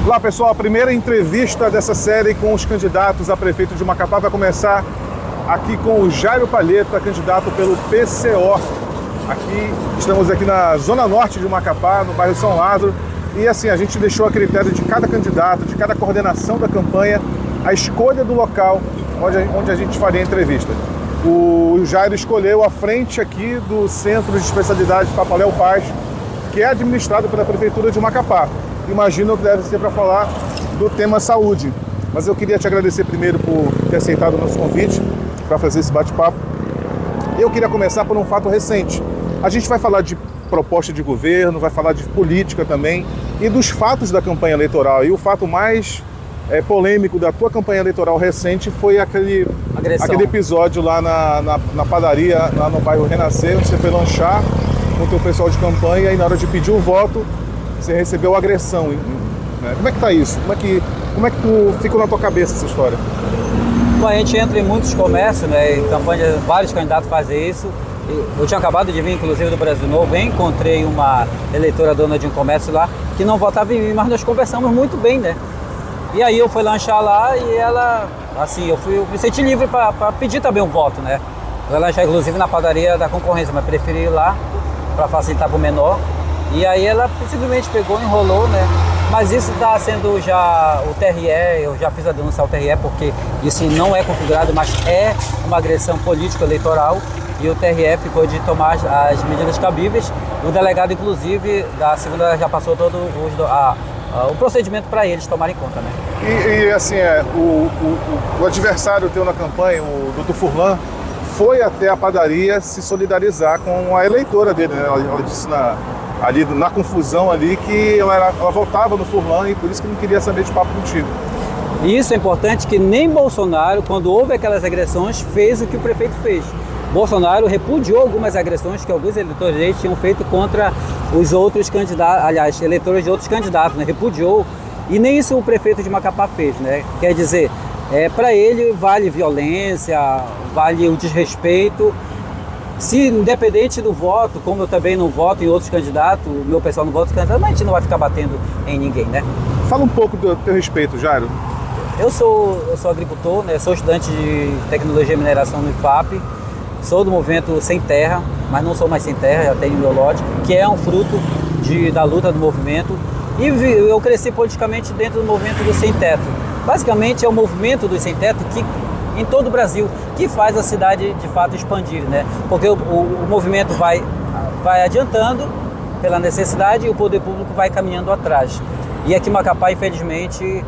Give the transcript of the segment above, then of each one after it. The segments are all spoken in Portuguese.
Olá pessoal, a primeira entrevista dessa série com os candidatos a prefeito de Macapá vai começar aqui com o Jairo Palheta, candidato pelo PCO. Estamos aqui na zona norte de Macapá, no bairro São Lázaro, e assim, a gente deixou a critério de cada candidato, de cada coordenação da campanha, a escolha do local onde a gente faria a entrevista. O Jairo escolheu a frente aqui do Centro de Especialidade Papaléu Paz, que é administrado pela Prefeitura de Macapá. Imagino que deve ser para falar do tema saúde. Mas eu queria te agradecer primeiro por ter aceitado o nosso convite para fazer esse bate-papo. Eu queria começar por um fato recente. A gente vai falar de proposta de governo, vai falar de política também e dos fatos da campanha eleitoral. E o fato mais polêmico da tua campanha eleitoral recente foi aquele episódio lá na padaria, lá no bairro Renascer, onde você foi lanchar com o teu pessoal de campanha e na hora de pedir o voto, você recebeu agressão, né? Como é que tá isso? Como é que tu ficou na tua cabeça essa história? Bom, a gente entra em muitos comércios, né? Em campanha, vários candidatos fazem isso. Eu tinha acabado de vir, inclusive, do Brasil Novo, encontrei uma eleitora dona de um comércio lá que não votava em mim, mas nós conversamos muito bem, né? E aí eu fui lanchar lá e ela, assim, eu me senti livre para pedir também um voto, né? Eu ia lanchar, inclusive, na padaria da concorrência, mas preferi ir lá para facilitar para o menor. E aí ela simplesmente pegou, enrolou, né? Mas isso está sendo já o TRE, eu já fiz a denúncia ao TRE, porque isso não é configurado, mas é uma agressão político-eleitoral. E o TRE ficou de tomar as medidas cabíveis. O delegado, inclusive, da segunda já passou todo o procedimento para eles tomarem conta, né? E assim, o adversário teu na campanha, o Dr. Furlan, foi até a padaria se solidarizar com a eleitora dele, né? Ela disse ali na confusão ali que ela votava no Furlan e por isso que não queria saber de papo contigo. E isso é importante, que nem Bolsonaro, quando houve aquelas agressões, fez o que o prefeito fez. Bolsonaro repudiou algumas agressões que alguns eleitores dele tinham feito contra os outros candidatos, aliás, eleitores de outros candidatos, né? Repudiou, e nem isso o prefeito de Macapá fez, né? Quer dizer, para ele vale violência, vale o desrespeito. Se independente do voto, como eu também não voto em outros candidatos, o meu pessoal não vota em candidato, mas a gente não vai ficar batendo em ninguém, né? Fala um pouco do teu respeito, Jairo. Eu sou agricultor, né? Sou estudante de tecnologia e mineração no IFAP, sou do movimento Sem Terra, mas não sou mais sem terra, já tenho meu lote, que é um fruto da luta do movimento. E eu cresci politicamente dentro do movimento do Sem Teto. Basicamente é o movimento do Sem Teto que em todo o Brasil, que faz a cidade de fato expandir, né? Porque o movimento vai adiantando pela necessidade e o poder público vai caminhando atrás. E aqui em Macapá, infelizmente,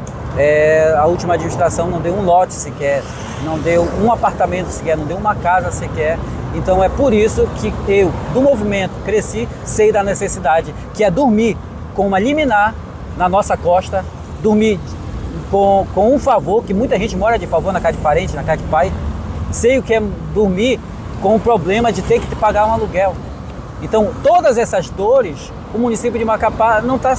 a última administração não deu um lote sequer, não deu um apartamento sequer, não deu uma casa sequer. Então é por isso que eu, do movimento, cresci, sei da necessidade, que é dormir com uma liminar na nossa costa, dormir com um favor, que muita gente mora de favor na casa de parente, na casa de pai. Sei o que é dormir com o problema de ter que pagar um aluguel. Então, todas essas dores, o município de Macapá não tá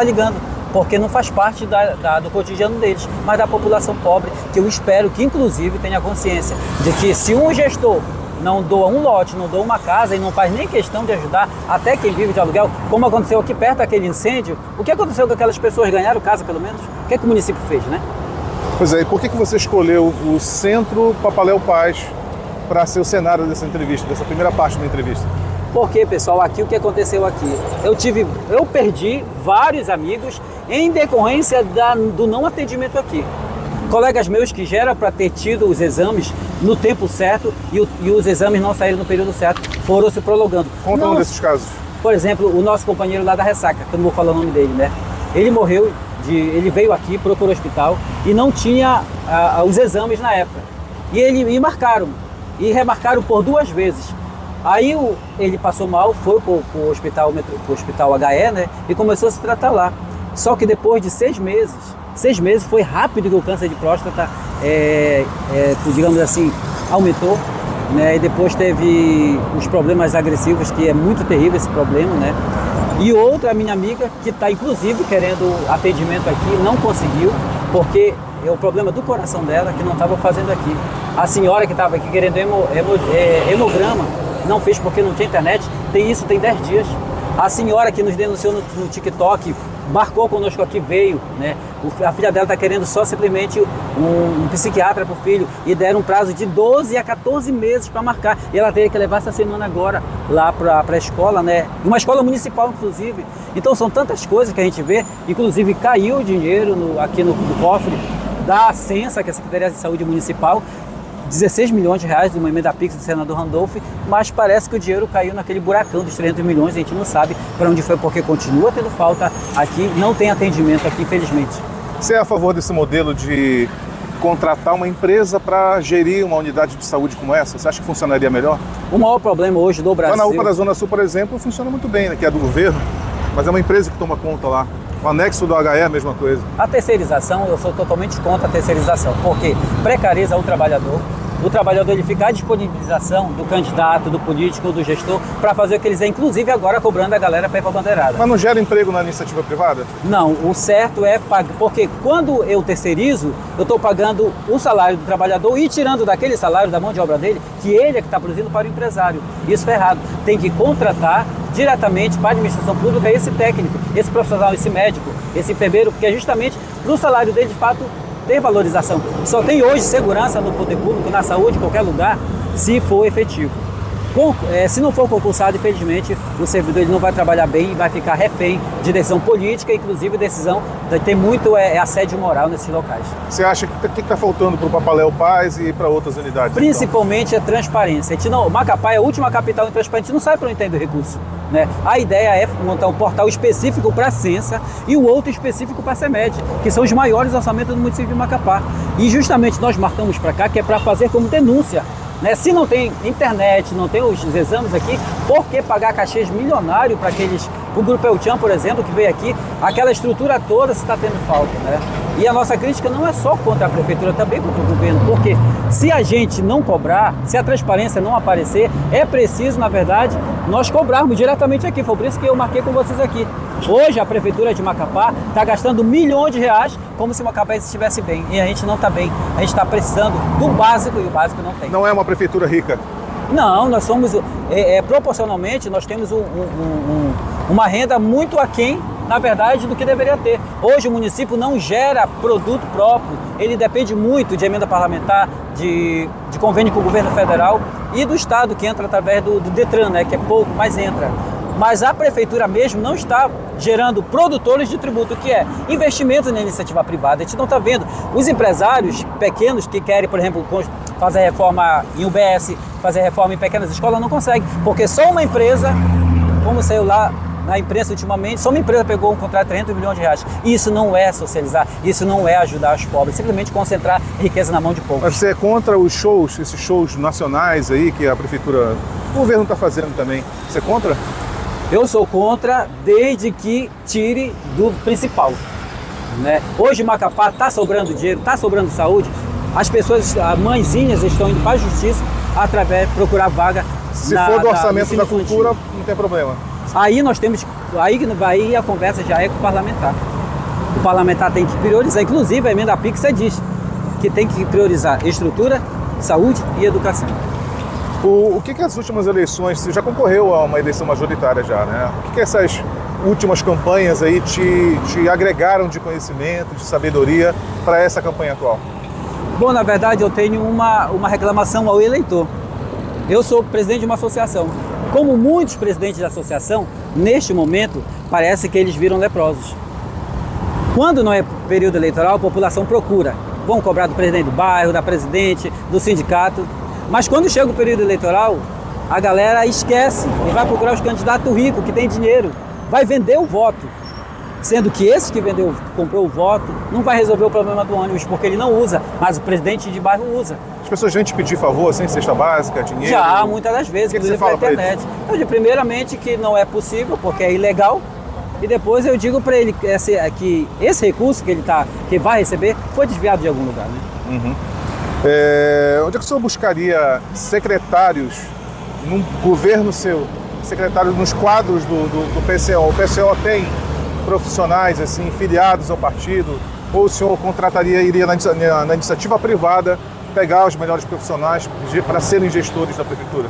ligando, porque não faz parte do cotidiano deles, mas da população pobre, que eu espero que, inclusive, tenha consciência de que se um gestor não doa um lote, não doa uma casa e não faz nem questão de ajudar até quem vive de aluguel, como aconteceu aqui perto daquele incêndio, o que aconteceu com aquelas pessoas? Ganharam casa, pelo menos? O que o município fez, né? Pois é, e por que você escolheu o Centro Papaléu Paz para ser o cenário dessa entrevista, dessa primeira parte da entrevista? Porque, pessoal, aqui o que aconteceu aqui? Eu perdi vários amigos em decorrência do não atendimento aqui. Colegas meus que já era para ter tido os exames no tempo certo e os exames não saíram no período certo, foram se prolongando. Conta um desses casos. Por exemplo, o nosso companheiro lá da Ressaca, que eu não vou falar o nome dele, né? Ele morreu, ele veio aqui, procurou o hospital e não tinha os exames na época. E marcaram, e remarcaram por 2 vezes. Aí ele passou mal, foi pro hospital HE, né? E começou a se tratar lá. Só que depois de 6 meses foi rápido que o câncer de próstata, digamos assim, aumentou, né? E depois teve os problemas agressivos, que é muito terrível esse problema, né? E outra, a minha amiga, que está inclusive querendo atendimento aqui, não conseguiu, porque é o problema do coração dela, que não estava fazendo aqui. A senhora que estava aqui querendo hemograma, não fez porque não tinha internet, tem 10 dias. A senhora que nos denunciou no TikTok marcou conosco aqui, veio, né? A filha dela está querendo só simplesmente um psiquiatra para o filho e deram um prazo de 12 a 14 meses para marcar. E ela teve que levar essa semana agora lá para a escola, né? Uma escola municipal, inclusive. Então são tantas coisas que a gente vê, inclusive caiu o dinheiro aqui no cofre da Censa, que é a Secretaria de Saúde Municipal, 16 milhões de reais de uma emenda PIX do senador Randolph, mas parece que o dinheiro caiu naquele buracão dos 300 milhões, a gente não sabe para onde foi, porque continua tendo falta aqui, não tem atendimento aqui, infelizmente. Você é a favor desse modelo de contratar uma empresa para gerir uma unidade de saúde como essa? Você acha que funcionaria melhor? O maior problema hoje do Brasil... Lá na UPA da Zona Sul, por exemplo, funciona muito bem, né, que é do governo, mas é uma empresa que toma conta lá. O anexo do HE é a mesma coisa. A terceirização, eu sou totalmente contra a terceirização, porque precariza o trabalhador ele fica à disponibilização do candidato, do político, do gestor, para fazer o que eles é, inclusive agora cobrando a galera para ir para a bandeirada. Mas não gera emprego na iniciativa privada? Não, o certo é pagar, porque quando eu terceirizo, eu estou pagando o salário do trabalhador e tirando daquele salário da mão de obra dele, que ele é que está produzindo para o empresário. Isso é errado. Tem que contratar diretamente para a administração pública esse técnico, esse profissional, esse médico, esse enfermeiro, porque é justamente para o salário dele, de fato, ter valorização. Só tem hoje segurança no poder público, na saúde, em qualquer lugar, se for efetivo. Se não for concursado, infelizmente, o servidor ele não vai trabalhar bem e vai ficar refém de decisão política, inclusive decisão, tem muito assédio moral nesses locais. Você acha que o que está faltando para o Papaléu Paz e para outras unidades? Principalmente então? A transparência. Macapá é a última capital em transparência, a gente não sabe para onde tem do recurso. Né? A ideia é montar um portal específico para a Censa e o outro específico para a CEMED, que são os maiores orçamentos do município de Macapá. E justamente nós marcamos para cá, que é para fazer como denúncia. Né? Se não tem internet, não tem os exames aqui, por que pagar cachês milionários para o Grupo El Chan, por exemplo, que veio aqui, aquela estrutura toda se está tendo falta, né? E a nossa crítica não é só contra a prefeitura, também contra o governo, porque se a gente não cobrar, se a transparência não aparecer, é preciso, na verdade, nós cobrarmos diretamente aqui. Foi por isso que eu marquei com vocês aqui. Hoje a prefeitura de Macapá está gastando milhões de reais como se Macapá estivesse bem, e a gente não está bem. A gente está precisando do básico e o básico não tem. Não é uma prefeitura rica? Não, nós somos, proporcionalmente, nós temos uma renda muito aquém, na verdade, do que deveria ter. Hoje o município não gera produto próprio, ele depende muito de emenda parlamentar, de convênio com o governo federal e do estado, que entra através do Detran, né, que é pouco, mas entra. Mas a prefeitura mesmo não está gerando produtores de tributo, que é investimento na iniciativa privada. A gente não está vendo. Os empresários pequenos que querem, por exemplo, fazer reforma em UBS, fazer reforma em pequenas escolas, não conseguem, porque só uma empresa, como saiu lá na imprensa ultimamente, só uma empresa pegou um contrato de 300 milhões de reais. Isso não é socializar, isso não é ajudar os pobres, simplesmente concentrar riqueza na mão de poucos. Mas você é contra os shows, esses shows nacionais aí que a prefeitura, o governo está fazendo também? Você é contra? Eu sou contra desde que tire do principal. Né? Hoje Macapá está sobrando dinheiro, está sobrando saúde, as pessoas, as mãezinhas estão indo para a justiça através de procurar vaga. Se for do orçamento da cultura, não tem problema. Aí nós temos, aí a conversa já é com o parlamentar. O parlamentar tem que priorizar, inclusive a emenda PIX diz que tem que priorizar estrutura, saúde e educação. O que as últimas eleições, você já concorreu a uma eleição majoritária já, né? O que essas últimas campanhas aí te agregaram de conhecimento, de sabedoria para essa campanha atual? Bom, na verdade eu tenho uma reclamação ao eleitor. Eu sou presidente de uma associação. Como muitos presidentes da associação, neste momento, parece que eles viram leprosos. Quando não é período eleitoral, a população procura. Vão cobrar do presidente do bairro, da presidente, do sindicato. Mas quando chega o período eleitoral, a galera esquece e vai procurar os candidatos ricos, que têm dinheiro. Vai vender o voto. Sendo que esse que comprou o voto, não vai resolver o problema do ônibus, porque ele não usa, mas o presidente de bairro usa. As pessoas vêm te pedir favor, sem cesta básica, dinheiro? Já, muitas das vezes, inclusive pela internet. Eu digo primeiramente que não é possível, porque é ilegal, e depois eu digo para ele que esse recurso que vai receber foi desviado de algum lugar. Né? Uhum. Onde é que o senhor buscaria secretários num governo seu, secretários nos quadros do PCO? O PCO tem profissionais assim, filiados ao partido, ou o senhor iria na iniciativa privada pegar os melhores profissionais para serem gestores da prefeitura?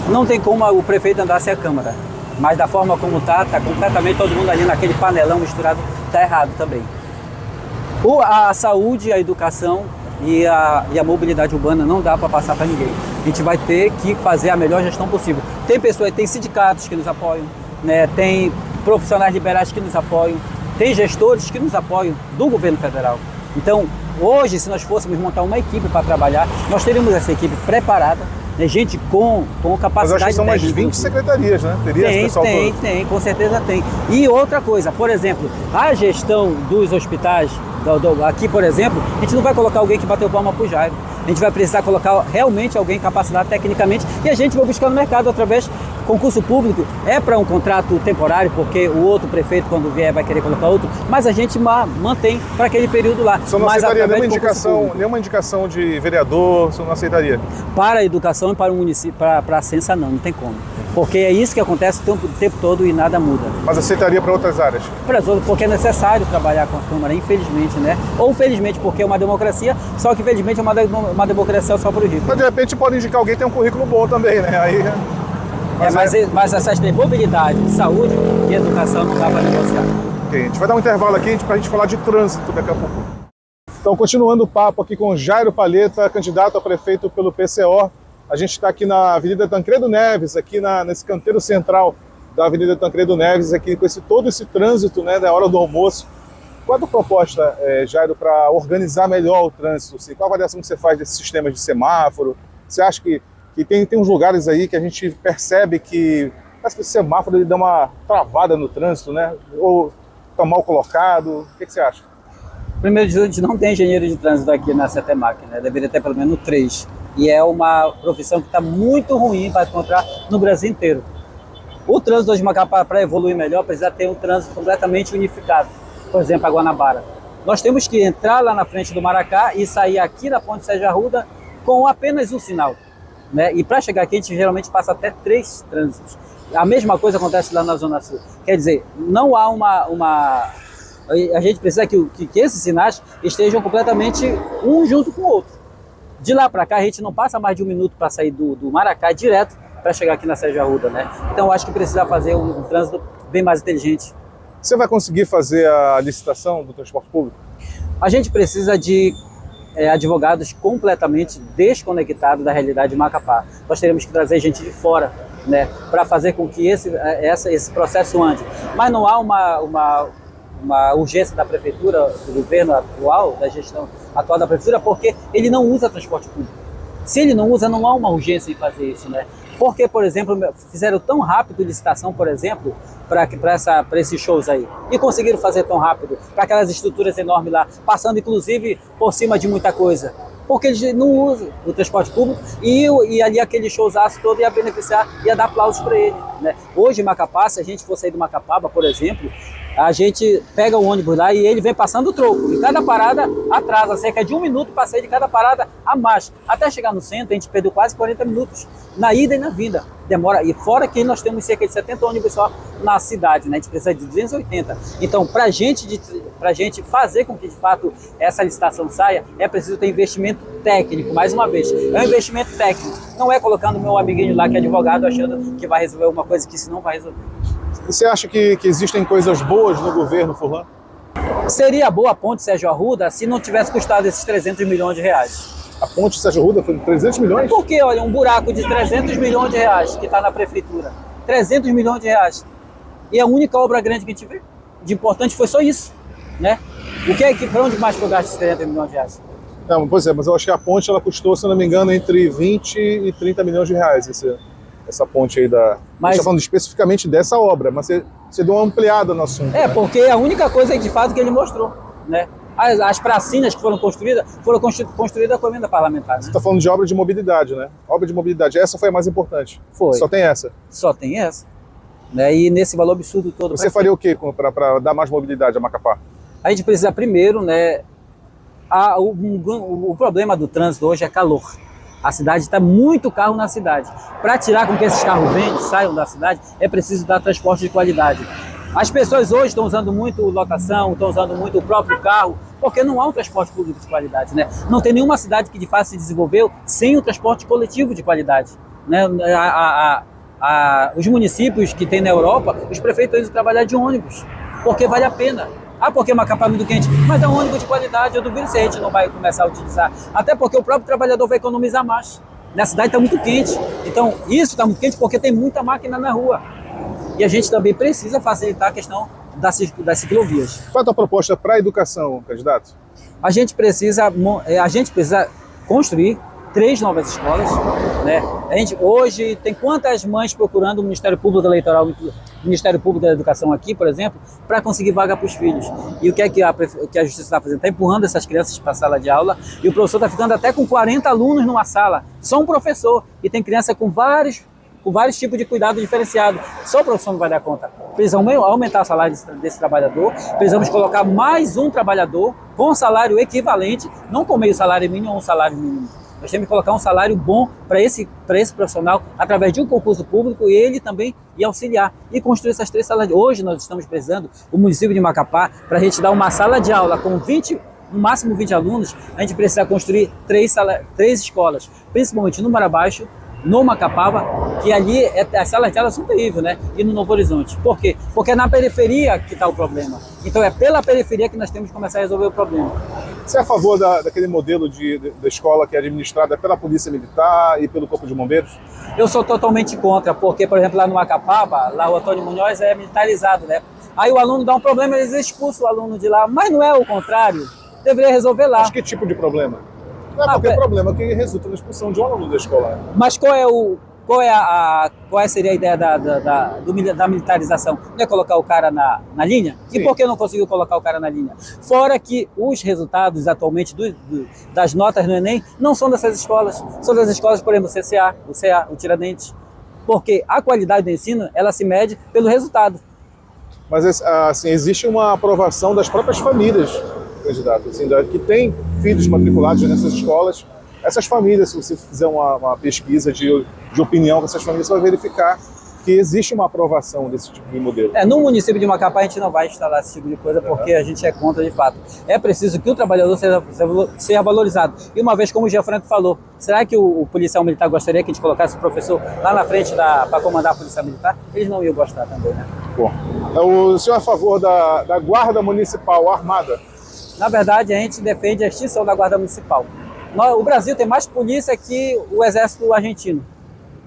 Não tem como o prefeito andar sem a Câmara. Mas da forma como está completamente todo mundo ali naquele panelão misturado, está errado também. A saúde, a educação e a mobilidade urbana não dá para passar para ninguém. A gente vai ter que fazer a melhor gestão possível. Tem sindicatos que nos apoiam, né? Tem profissionais liberais que nos apoiam, tem gestores que nos apoiam do governo federal. Então, hoje, se nós fôssemos montar uma equipe para trabalhar, nós teríamos essa equipe preparada, né? Gente com capacidade. Mas acho que são mais 20 secretarias, né? Teria esse pessoal todo. Tem, com certeza tem. E outra coisa, por exemplo, a gestão dos hospitais, aqui, por exemplo, a gente não vai colocar alguém que bateu palma pro Jairo. A gente vai precisar colocar realmente alguém capacitado tecnicamente e a gente vai buscar no mercado através concurso público. É para um contrato temporário, porque o outro prefeito, quando vier, vai querer colocar outro, mas a gente mantém para aquele período lá. Você não aceitaria nenhuma indicação de vereador, você não aceitaria? Para a educação e para o município, para a Censa não tem como. Porque é isso que acontece o tempo todo e nada muda. Mas aceitaria para outras áreas? Para as outras, porque é necessário trabalhar com a Câmara, infelizmente, né? Ou felizmente, porque é uma democracia, só que infelizmente é uma democracia só para o rico. Mas de repente pode indicar alguém que tem um currículo bom também, né? Aí... Mas essas três, mobilidade, saúde e educação, não dá para negociar. Ok, a gente vai dar um intervalo aqui para a gente falar de trânsito daqui a pouco. Então, continuando o papo aqui com Jairo Palheta, candidato a prefeito pelo PCO. A gente está aqui na Avenida Tancredo Neves, aqui nesse canteiro central da Avenida Tancredo Neves, aqui com todo esse trânsito, né, da hora do almoço. Qual é a tua proposta, Jairo, para organizar melhor o trânsito? Assim? Qual a avaliação que você faz desse sistema de semáforo? Você acha que tem uns lugares aí que a gente percebe que parece que o semáforo ele dá uma travada no trânsito, né? Ou está mal colocado? O que você acha? Primeiro de tudo, a gente não tem engenheiro de trânsito aqui na CETEMAC, né? Deveria ter pelo menos 3. E é uma profissão que está muito ruim para encontrar no Brasil inteiro. O trânsito de Macapá, para evoluir melhor, precisa ter um trânsito completamente unificado. Por exemplo, a Guanabara. Nós temos que entrar lá na frente do Maracá e sair aqui na Ponte Sérgio Arruda com apenas um sinal, né? E para chegar aqui, a gente geralmente passa até 3 trânsitos. A mesma coisa acontece lá na Zona Sul. Quer dizer, não há a gente precisa que esses sinais estejam completamente um junto com o outro. De lá para cá, a gente não passa mais de 1 minuto para sair do Maracá direto para chegar aqui na Sérgio Arruda, né? Então, acho que precisa fazer um trânsito bem mais inteligente. Você vai conseguir fazer a licitação do transporte público? A gente precisa de advogados completamente desconectados da realidade de Macapá. Nós teremos que trazer gente de fora, né, para fazer com que esse processo ande. Mas não há uma urgência da prefeitura, do governo atual, da gestão atual da prefeitura, porque ele não usa transporte público. Se ele não usa, não há uma urgência em fazer isso, né? Porque, por exemplo, fizeram tão rápido licitação, por exemplo, para esses shows aí. E conseguiram fazer tão rápido, para aquelas estruturas enormes lá, passando inclusive por cima de muita coisa. Porque eles não usam o transporte público e ali aquele showzaço todo ia beneficiar, ia dar aplausos para ele, né? Hoje em Macapá, se a gente for sair do Macapaba, por exemplo, a gente pega o ônibus lá e ele vem passando o troco. E cada parada atrasa cerca de 1 minuto para sair de cada parada a mais. Até chegar no centro, a gente perdeu quase 40 minutos na ida e na vinda. Demora. E fora que nós temos cerca de 70 ônibus só na cidade, né? A gente precisa de 280. Então, para a gente fazer com que, de fato, essa licitação saia, é preciso ter investimento técnico, mais uma vez. É um investimento técnico. Não é colocando meu amiguinho lá que é advogado achando que vai resolver uma coisa que isso não vai resolver. Você acha que existem coisas boas no governo Furlan? Seria boa a ponte Sérgio Arruda se não tivesse custado esses 300 milhões de reais. A ponte Sérgio Arruda foi de 300 milhões? Porque, olha, um buraco de 300 milhões de reais que está na prefeitura. 300 milhões de reais. E a única obra grande que a gente vê de importante foi só isso, né? Para onde mais foi gasto esses 300 milhões de reais? Não, pois é, mas eu acho que a ponte ela custou, se não me engano, entre 20 e 30 milhões de reais. Essa ponte aí da... A gente está falando especificamente dessa obra, mas você deu uma ampliada no assunto. É, né? Porque a única coisa de fato que ele mostrou, né? As pracinhas que foram construídas com a emenda parlamentar, né? Você está falando de obra de mobilidade, né? Obra de mobilidade, essa foi a mais importante. Foi. Só tem essa? Só tem essa. Né? E nesse valor absurdo todo... Você faria o quê para dar mais mobilidade a Macapá? A gente precisa primeiro, né... O problema do trânsito hoje é calor. A cidade está muito carro na cidade. Para tirar com que esses carros saiam da cidade, é preciso dar transporte de qualidade. As pessoas hoje estão usando muito locação, estão usando muito o próprio carro, porque não há um transporte público de qualidade, né? Não tem nenhuma cidade que de fato se desenvolveu sem o transporte coletivo de qualidade, né? Os municípios que tem na Europa, os prefeitos indo trabalhar de ônibus, porque vale a pena. Ah, porque Macapá é muito quente, mas é um ônibus de qualidade, eu duvido se a gente não vai começar a utilizar. Até porque o próprio trabalhador vai economizar mais. Na cidade está muito quente, então isso está muito quente porque tem muita máquina na rua. E a gente também precisa facilitar a questão das ciclovias. Qual é a tua proposta para a educação, candidato? A gente precisa construir 3 novas escolas, né? A gente hoje tem quantas mães procurando o Ministério Público Eleitoral, o Ministério Público da Educação aqui, por exemplo, para conseguir vaga para os filhos. E o que é que a Justiça está fazendo? Está empurrando essas crianças para a sala de aula e o professor está ficando até com 40 alunos numa sala, só um professor, e tem criança com vários tipos de cuidado diferenciado. Só o professor não vai dar conta. Precisamos aumentar o salário desse trabalhador, precisamos colocar mais um trabalhador com salário equivalente, não com meio salário mínimo ou um salário mínimo. Nós temos que colocar um salário bom para esse profissional através de um concurso público e ele também ir auxiliar e construir essas 3 salas. Hoje nós estamos precisando, o município de Macapá, para a gente dar uma sala de aula com 20, no máximo 20 alunos, a gente precisa construir 3 escolas, principalmente no Marabaixo, no Macapava, que ali as salas de aula são terríveis, né? E no Novo Horizonte. Por quê? Porque é na periferia que está o problema. Então é pela periferia que nós temos que começar a resolver o problema. Você é a favor daquele modelo da escola que é administrada pela Polícia Militar e pelo Corpo de Bombeiros? Eu sou totalmente contra, porque, por exemplo, lá no Macapava, lá o Antônio Munhoz é militarizado, né? Aí o aluno dá um problema, eles expulsam o aluno de lá. Mas não é o contrário. Deveria resolver lá. Mas que tipo de problema? Não é porque é problema que resulta na expulsão de um aluno da escola. Mas qual seria a ideia da militarização? Não é colocar o cara na linha? Sim. E por que não conseguiu colocar o cara na linha? Fora que os resultados atualmente das notas no Enem não são dessas escolas. São das escolas, por exemplo, o CCA, o CA, o Tiradentes. Porque a qualidade do ensino, ela se mede pelo resultado. Mas assim, existe uma aprovação das próprias famílias, candidato, assim, que tem filhos matriculados nessas escolas. Essas famílias, se você fizer uma pesquisa de opinião com essas famílias, você vai verificar que existe uma aprovação desse tipo de modelo. No município de Macapá a gente não vai instalar esse tipo de coisa porque a gente é contra de fato. É preciso que o trabalhador seja valorizado. E uma vez, como o Jean Franco falou, será que o policial militar gostaria que a gente colocasse o professor lá na frente para comandar a polícia militar? Eles não iam gostar também, né? Bom, o senhor é a favor da Guarda Municipal Armada? Na verdade, a gente defende a extinção da Guarda Municipal. O Brasil tem mais polícia que o Exército argentino.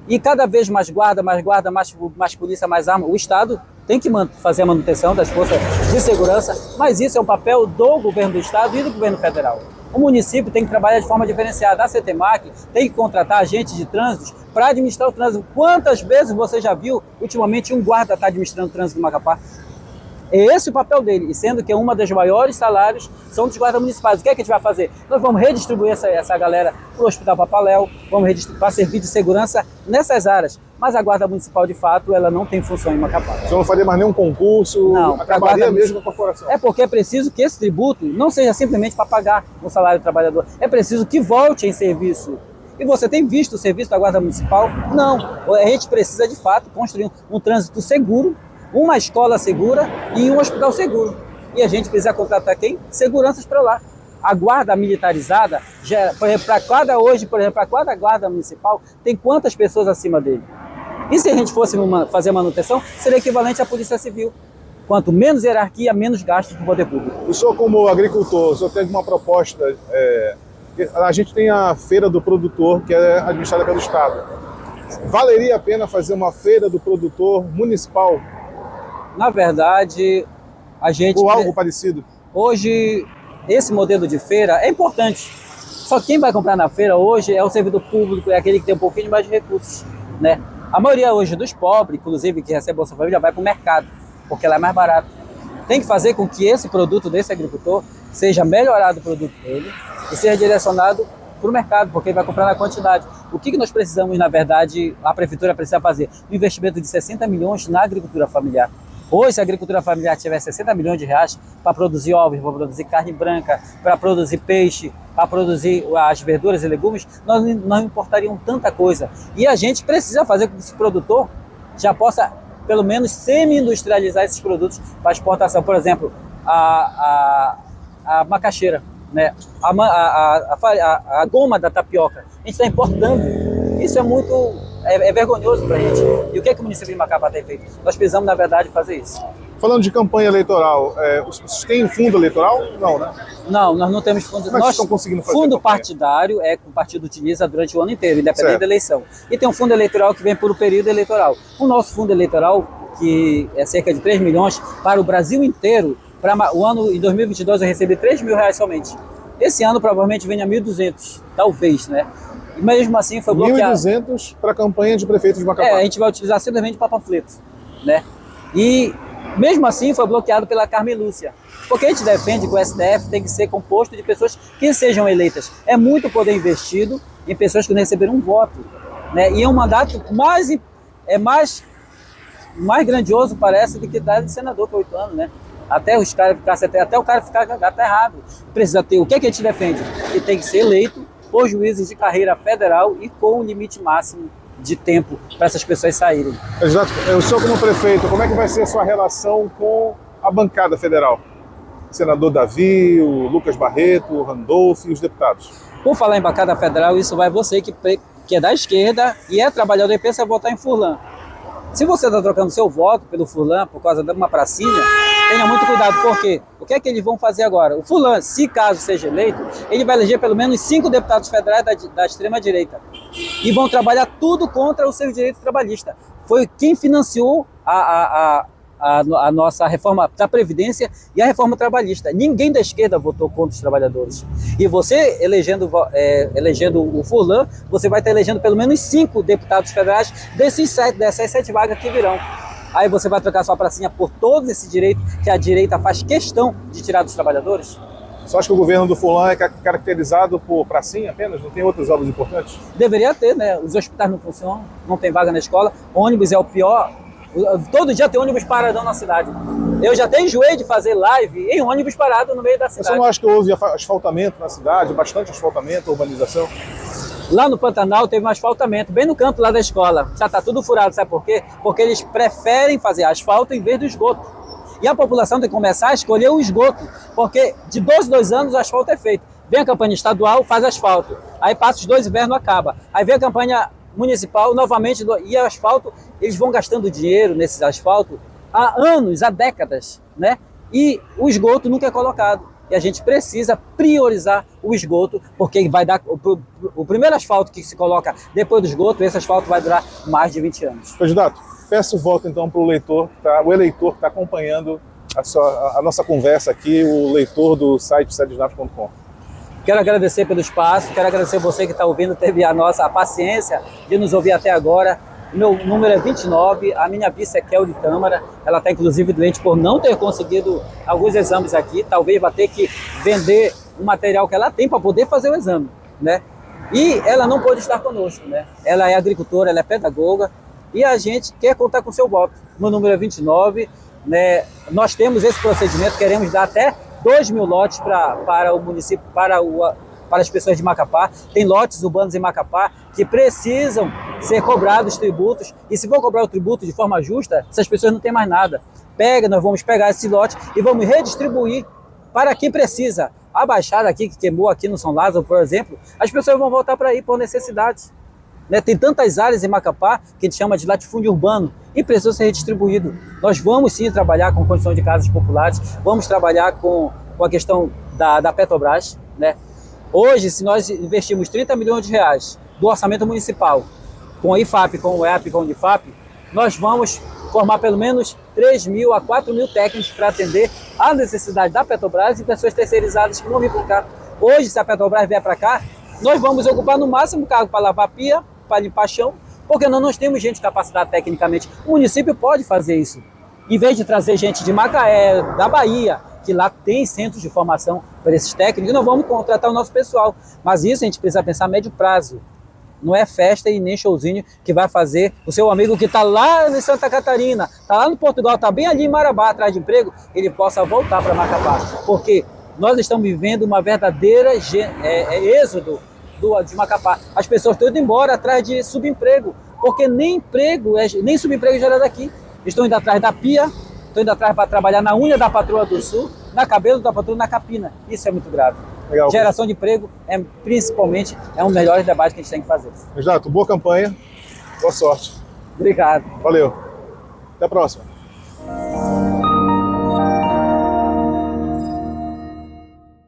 E cada vez mais guarda, mais polícia, mais arma. O Estado tem que fazer a manutenção das forças de segurança, mas isso é um papel do governo do Estado e do governo federal. O município tem que trabalhar de forma diferenciada. A CETEMAC tem que contratar agentes de trânsito para administrar o trânsito. Quantas vezes você já viu, ultimamente, um guarda estar administrando o trânsito do Macapá? É esse o papel dele, e sendo que uma dos maiores salários são dos guardas municipais. O que é que a gente vai fazer? Nós vamos redistribuir essa galera para o Hospital Papaléu, vamos redistribuir para servir de segurança nessas áreas. Mas a Guarda Municipal, de fato, ela não tem função em Macapá. Você não faria mais nenhum concurso? Não. Acabaria mesmo com a corporação? É porque é preciso que esse tributo não seja simplesmente para pagar o salário do trabalhador. É preciso que volte em serviço. E você tem visto o serviço da Guarda Municipal? Não. A gente precisa, de fato, construir um trânsito seguro, uma escola segura e um hospital seguro. E a gente precisa contratar quem? Seguranças para lá. A guarda militarizada, por exemplo, para cada guarda municipal, tem quantas pessoas acima dele? E se a gente fosse fazer manutenção, seria equivalente à Polícia Civil. Quanto menos hierarquia, menos gasto do poder público. O senhor, como agricultor, o senhor tem uma proposta? A gente tem a Feira do Produtor, que é administrada pelo Estado. Valeria a pena fazer uma Feira do Produtor municipal? Na verdade, a gente... Ou algo parecido? Hoje, esse modelo de feira é importante. Só que quem vai comprar na feira hoje é o servidor público, é aquele que tem um pouquinho mais de recursos, né? A maioria hoje dos pobres, inclusive que recebe Bolsa Família, vai para o mercado, porque lá é mais barato. Tem que fazer com que esse produto desse agricultor seja melhorado o produto dele e seja direcionado para o mercado, porque ele vai comprar na quantidade. O que nós precisamos, na verdade, a prefeitura precisa fazer? Um investimento de 60 milhões na agricultura familiar. Hoje, se a agricultura familiar tiver 60 milhões de reais para produzir ovos, para produzir carne branca, para produzir peixe, para produzir as verduras e legumes, nós não importaríamos tanta coisa. E a gente precisa fazer com que esse produtor já possa, pelo menos, semi-industrializar esses produtos para exportação. Por exemplo, a macaxeira, né? a goma da tapioca. A gente está importando. Isso é muito é vergonhoso para a gente. E o que o município de Macapá tem feito? Nós precisamos, na verdade, fazer isso. Falando de campanha eleitoral, vocês têm fundo eleitoral? Não, né? Não, nós não temos fundo. Nós estão conseguindo fazer fundo campanha? Partidário é que o partido utiliza durante o ano inteiro, independente Certo. da eleição. E tem um fundo eleitoral que vem por um período eleitoral. O nosso fundo eleitoral, que é cerca de 3 milhões para o Brasil inteiro, para o ano em 2022 eu recebi 3 mil reais somente. Esse ano provavelmente venha 1.200, talvez, né? E mesmo assim foi bloqueado. 1.200 para a campanha de prefeito de Macapá. A gente vai utilizar simplesmente para panfletos, né? E mesmo assim foi bloqueado pela Carmen Lúcia. Porque a gente defende que o STF tem que ser composto de pessoas que sejam eleitas. É muito poder investido em pessoas que não receberam um voto, né? E é um mandato mais grandioso, parece, do que dar de senador por 8 anos, né? Até o cara ficar aterrado. Precisa ter. O que a gente defende? Que tem que ser eleito por juízes de carreira federal e com um limite máximo de tempo para essas pessoas saírem. Exato. O senhor como prefeito, como é que vai ser a sua relação com a bancada federal? O senador Davi, o Lucas Barreto, o Randolph e os deputados. Por falar em bancada federal, isso vai você que é da esquerda e é trabalhador e pensa em votar em Furlan. Se você está trocando seu voto pelo Furlan por causa de uma pracinha, tenha muito cuidado, porque o que é que eles vão fazer agora? O Furlan, se caso seja eleito, ele vai eleger pelo menos 5 deputados federais da extrema-direita. E vão trabalhar tudo contra os seus direitos trabalhistas. Foi quem financiou a nossa reforma da Previdência e a reforma trabalhista. Ninguém da esquerda votou contra os trabalhadores. E você, elegendo o Furlan, você vai estar elegendo pelo menos 5 deputados federais dessas 7 vagas que virão. Aí você vai trocar sua pracinha por todo esse direito que a direita faz questão de tirar dos trabalhadores? Você acha que o governo do Furlan é caracterizado por pracinha apenas? Não tem outras obras importantes? Deveria ter, né? Os hospitais não funcionam, não tem vaga na escola, ônibus é o pior. Todo dia tem ônibus paradão na cidade. Eu já até enjoei de fazer live em ônibus parado no meio da cidade. Você não acha que houve asfaltamento na cidade, bastante asfaltamento, urbanização? Lá no Pantanal teve um asfaltamento, bem no canto lá da escola. Já está tudo furado, sabe por quê? Porque eles preferem fazer asfalto em vez do esgoto. E a população tem que começar a escolher o esgoto, porque de 2 anos o asfalto é feito. Vem a campanha estadual, faz asfalto. Aí passa os 2 invernos, acaba. Aí vem a campanha municipal, novamente, e asfalto, eles vão gastando dinheiro nesses asfalto há anos, há décadas, né? E o esgoto nunca é colocado. E a gente precisa priorizar o esgoto, porque vai dar o primeiro asfalto que se coloca depois do esgoto, esse asfalto vai durar mais de 20 anos. Candidato, peço voto então para o eleitor que está acompanhando a nossa conversa aqui, o leitor do site sedesnaves.com. Quero agradecer pelo espaço, quero agradecer você que está ouvindo, teve a paciência de nos ouvir até agora. Meu número é 29, a minha vice é Kelly Tâmara, ela está inclusive doente por não ter conseguido alguns exames aqui, talvez vá ter que vender o material que ela tem para poder fazer o exame, né? E ela não pôde estar conosco, né? Ela é agricultora, ela é pedagoga e a gente quer contar com o seu voto. Meu número é 29, né? Nós temos esse procedimento, queremos dar até 2.000 lotes para o município, para as pessoas de Macapá. Tem lotes urbanos em Macapá que precisam ser cobrados tributos, e se for cobrar o tributo de forma justa, essas pessoas não têm mais nada. Nós vamos pegar esse lote e vamos redistribuir para quem precisa. A Baixada aqui, que queimou aqui no São Lázaro, por exemplo, as pessoas vão voltar para aí por necessidade. Né? Tem tantas áreas em Macapá que a gente chama de latifúndio urbano e precisa ser redistribuído. Nós vamos sim trabalhar com condição de casas populares, vamos trabalhar com a questão da Petrobras, né? Hoje, se nós investirmos 30 milhões de reais do orçamento municipal, com a IFAP, com o EAP, com o IFAP, nós vamos formar pelo menos 3.000 a 4.000 técnicos para atender a necessidade da Petrobras e pessoas terceirizadas que vão vir para cá. Hoje, se a Petrobras vier para cá, nós vamos ocupar no máximo cargo para lavar pia, para limpar chão, porque nós temos gente capacitada tecnicamente. O município pode fazer isso. Em vez de trazer gente de Macaé, da Bahia, que lá tem centros de formação para esses técnicos, nós vamos contratar o nosso pessoal. Mas isso a gente precisa pensar a médio prazo. Não é festa e nem showzinho que vai fazer o seu amigo que está lá em Santa Catarina, está lá no Portugal, está bem ali em Marabá, atrás de emprego, ele possa voltar para Macapá. Porque nós estamos vivendo uma verdadeira êxodo de Macapá. As pessoas estão indo embora atrás de subemprego, porque nem subemprego gera daqui. Estão indo atrás da pia, estão indo atrás para trabalhar na unha da patroa do sul, na cabelo da patroa, na capina. Isso é muito grave. Legal. Geração de emprego principalmente é um dos melhores debates que a gente tem que fazer. Exato, boa campanha. Boa sorte. Obrigado. Valeu. Até a próxima.